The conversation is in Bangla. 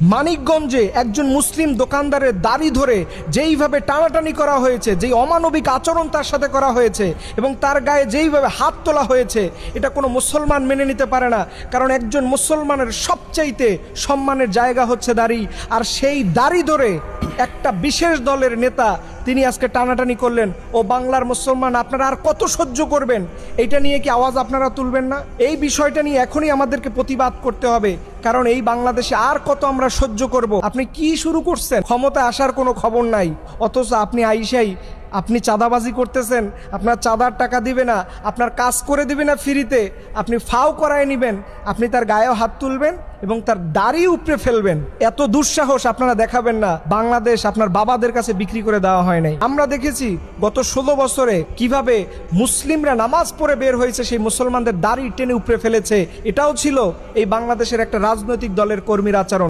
মানিকগঞ্জে একজন মুসলিম দোকানদারের দাড়ি ধরে যেইভাবে টানাটানি করা হয়েছে, যেই অমানবিক আচরণ তার সাথে করা হয়েছে এবং তার গায়ে যেইভাবে হাত তোলা হয়েছে, এটা কোনো মুসলমান মেনে নিতে পারে না। কারণ একজন মুসলমানের সবচাইতে সম্মানের জায়গা হচ্ছে দাড়ি, আর সেই দাড়ি ধরে একটা বিশেষ দলের নেতা তিনি আজকে টানাটানি করলেন। ও বাংলার মুসলমান, আপনারা আর কত সহ্য করবেন? এইটা নিয়ে কি আওয়াজ আপনারা তুলবেন না? এই বিষয়টা নিয়ে এখনই আমাদেরকে প্রতিবাদ করতে হবে, কারণ এই বাংলাদেশে আর কত আমরা সহ্য করব? আপনি কি শুরু করছেন? ক্ষমতা আসার কোনো খবর নাই, অথচ আপনি আইসাই আপনি চাঁদাবাজি করতেছেন। আপনার চাঁদার টাকা দিবে না, আপনার কাজ করে দিবে না ফ্রিতে, আপনি ফাও করায় নেবেন, আপনি তার গায়েও হাত তুলবেন এবং তার দাড়ি উপড়ে ফেলবেন। এত দুঃসাহস আপনারা দেখাবেন না। বাংলাদেশ আপনার বাবাদের কাছে বিক্রি করে দেওয়া হয় নাই। আমরা দেখেছি গত 16 বছরে কিভাবে মুসলিমরা নামাজ পড়ে বের হয়েছে, সেই মুসলমানদের দাড়ি টেনে উপড়ে ফেলেছে। এটাও ছিল এই বাংলাদেশের একটা রাজনৈতিক দলের কর্মীর আচরণ।